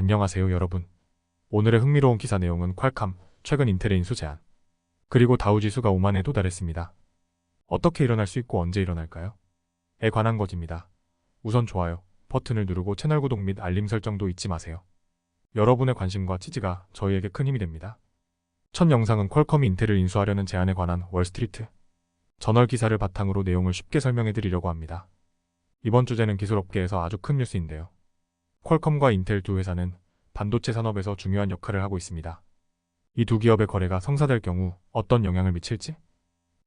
안녕하세요 여러분. 오늘의 흥미로운 기사 내용은 퀄컴, 최근 인텔의 인수 제한, 그리고 다우지수가 5만에 도달했습니다. 어떻게 일어날 수 있고 언제 일어날까요? 에 관한 것입니다. 우선 좋아요 버튼을 누르고 채널 구독 및 알림 설정도 잊지 마세요. 여러분의 관심과 지지가 저희에게 큰 힘이 됩니다. 첫 영상은 퀄컴이 인텔을 인수하려는 제안에 관한 월스트리트 저널 기사를 바탕으로 내용을 쉽게 설명해 드리려고 합니다. 이번 주제는 기술업계에서 아주 큰 뉴스인데요. 퀄컴과 인텔 두 회사는 반도체 산업에서 중요한 역할을 하고 있습니다. 이 두 기업의 거래가 성사될 경우 어떤 영향을 미칠지,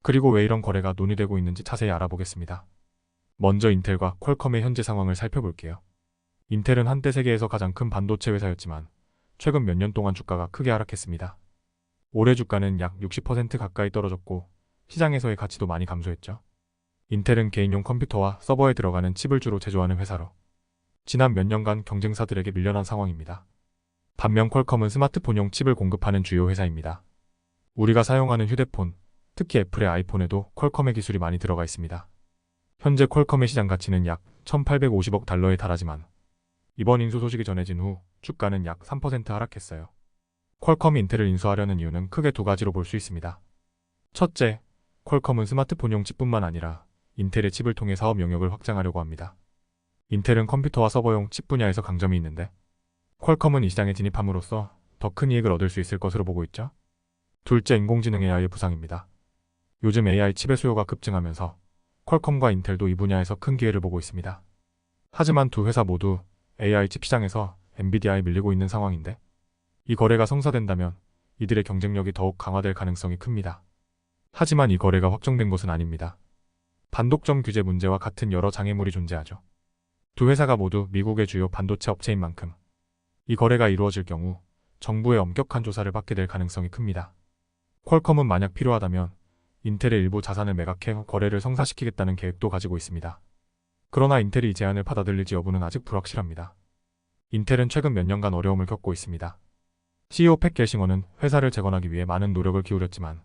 그리고 왜 이런 거래가 논의되고 있는지 자세히 알아보겠습니다. 먼저 인텔과 퀄컴의 현재 상황을 살펴볼게요. 인텔은 한때 세계에서 가장 큰 반도체 회사였지만 최근 몇 년 동안 주가가 크게 하락했습니다. 올해 주가는 약 60% 가까이 떨어졌고 시장에서의 가치도 많이 감소했죠. 인텔은 개인용 컴퓨터와 서버에 들어가는 칩을 주로 제조하는 회사로 지난 몇 년간 경쟁사들에게 밀려난 상황입니다. 반면 퀄컴은 스마트폰용 칩을 공급하는 주요 회사입니다. 우리가 사용하는 휴대폰, 특히 애플의 아이폰에도 퀄컴의 기술이 많이 들어가 있습니다. 현재 퀄컴의 시장 가치는 약 1,850억 달러에 달하지만 이번 인수 소식이 전해진 후 주가는 약 3% 하락했어요. 퀄컴이 인텔을 인수하려는 이유는 크게 두 가지로 볼 수 있습니다. 첫째, 퀄컴은 스마트폰용 칩뿐만 아니라 인텔의 칩을 통해 사업 영역을 확장하려고 합니다. 인텔은 컴퓨터와 서버용 칩 분야에서 강점이 있는데 퀄컴은 이 시장에 진입함으로써 더 큰 이익을 얻을 수 있을 것으로 보고 있죠. 둘째, 인공지능 AI의 부상입니다. 요즘 AI 칩의 수요가 급증하면서 퀄컴과 인텔도 이 분야에서 큰 기회를 보고 있습니다. 하지만 두 회사 모두 AI 칩 시장에서 엔비디아에 밀리고 있는 상황인데 이 거래가 성사된다면 이들의 경쟁력이 더욱 강화될 가능성이 큽니다. 하지만 이 거래가 확정된 것은 아닙니다. 반독점 규제 문제와 같은 여러 장애물이 존재하죠. 두 회사가 모두 미국의 주요 반도체 업체인 만큼 이 거래가 이루어질 경우 정부의 엄격한 조사를 받게 될 가능성이 큽니다. 퀄컴은 만약 필요하다면 인텔의 일부 자산을 매각해 거래를 성사시키겠다는 계획도 가지고 있습니다. 그러나 인텔이 이 제안을 받아들일지 여부는 아직 불확실합니다. 인텔은 최근 몇 년간 어려움을 겪고 있습니다. CEO 팻 겔싱어는 회사를 재건하기 위해 많은 노력을 기울였지만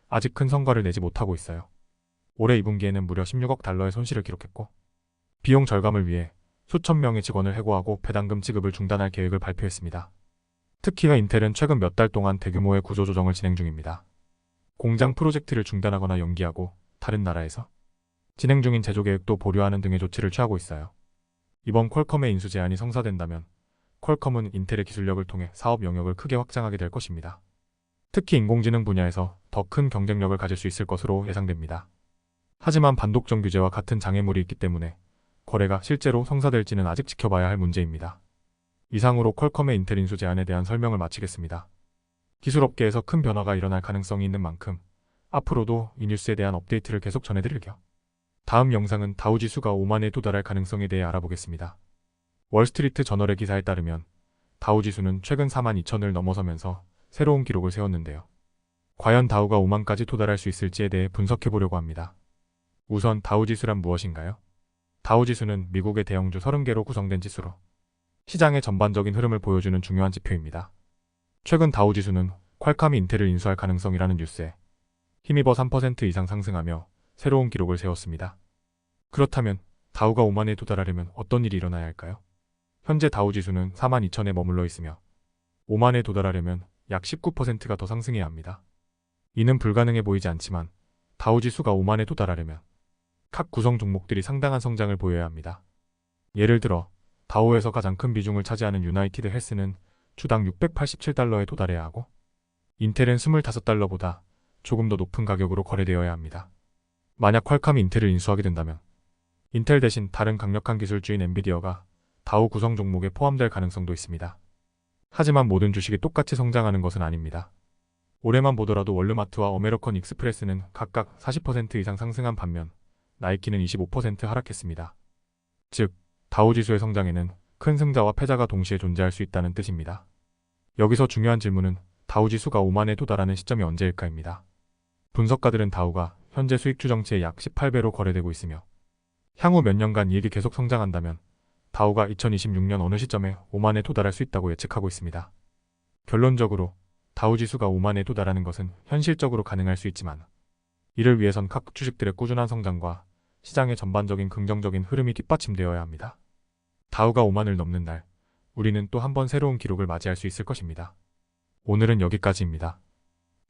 아직 큰 성과를 내지 못하고 있어요. 올해 2분기에는 무려 16억 달러의 손실을 기록했고 비용 절감을 위해 수천 명의 직원을 해고하고 배당금 지급을 중단할 계획을 발표했습니다. 특히나 인텔은 최근 몇 달 동안 대규모의 구조조정을 진행 중입니다. 공장 프로젝트를 중단하거나 연기하고 다른 나라에서 진행 중인 제조 계획도 보류하는 등의 조치를 취하고 있어요. 이번 퀄컴의 인수 제안이 성사된다면 퀄컴은 인텔의 기술력을 통해 사업 영역을 크게 확장하게 될 것입니다. 특히 인공지능 분야에서 더 큰 경쟁력을 가질 수 있을 것으로 예상됩니다. 하지만 반독점 규제와 같은 장애물이 있기 때문에 거래가 실제로 성사될지는 아직 지켜봐야 할 문제입니다. 이상으로 퀄컴의 인텔 인수 제안에 대한 설명을 마치겠습니다. 기술업계에서 큰 변화가 일어날 가능성이 있는 만큼 앞으로도 이 뉴스에 대한 업데이트를 계속 전해드릴게요. 다음 영상은 다우지수가 5만에 도달할 가능성에 대해 알아보겠습니다. 월스트리트 저널의 기사에 따르면 다우지수는 최근 4만 2천을 넘어서면서 새로운 기록을 세웠는데요. 과연 다우가 5만까지 도달할 수 있을지에 대해 분석해보려고 합니다. 우선 다우지수란 무엇인가요? 다우지수는 미국의 대형주 30개로 구성된 지수로 시장의 전반적인 흐름을 보여주는 중요한 지표입니다. 최근 다우지수는 퀄컴이 인텔을 인수할 가능성이라는 뉴스에 힘입어 3% 이상 상승하며 새로운 기록을 세웠습니다. 그렇다면 다우가 5만에 도달하려면 어떤 일이 일어나야 할까요? 현재 다우지수는 4만 2천에 머물러 있으며 5만에 도달하려면 약 19%가 더 상승해야 합니다. 이는 불가능해 보이지 않지만 다우지수가 5만에 도달하려면 각 구성 종목들이 상당한 성장을 보여야 합니다. 예를 들어 다우에서 가장 큰 비중을 차지하는 유나이티드 헬스는 주당 687달러에 도달해야 하고 인텔은 25달러보다 조금 더 높은 가격으로 거래되어야 합니다. 만약 퀄컴이 인텔을 인수하게 된다면 인텔 대신 다른 강력한 기술주인 엔비디어가 다우 구성 종목에 포함될 가능성도 있습니다. 하지만 모든 주식이 똑같이 성장하는 것은 아닙니다. 올해만 보더라도 월르마트와 어메리컨 익스프레스는 각각 40% 이상 상승한 반면 나이키는 25% 하락했습니다. 즉, 다우지수의 성장에는 큰 승자와 패자가 동시에 존재할 수 있다는 뜻입니다. 여기서 중요한 질문은 다우지수가 5만에 도달하는 시점이 언제일까입니다. 분석가들은 다우가 현재 수익 추정치의 약 18배로 거래되고 있으며 향후 몇 년간 이익이 계속 성장한다면 다우가 2026년 어느 시점에 5만에 도달할 수 있다고 예측하고 있습니다. 결론적으로 다우지수가 5만에 도달하는 것은 현실적으로 가능할 수 있지만 이를 위해선 각 주식들의 꾸준한 성장과 시장의 전반적인 긍정적인 흐름이 뒷받침되어야 합니다. 다우가 5만을 넘는 날 우리는 또 한 번 새로운 기록을 맞이할 수 있을 것입니다. 오늘은 여기까지입니다.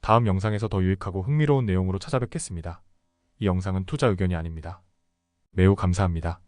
다음 영상에서 더 유익하고 흥미로운 내용으로 찾아뵙겠습니다. 이 영상은 투자 의견이 아닙니다. 매우 감사합니다.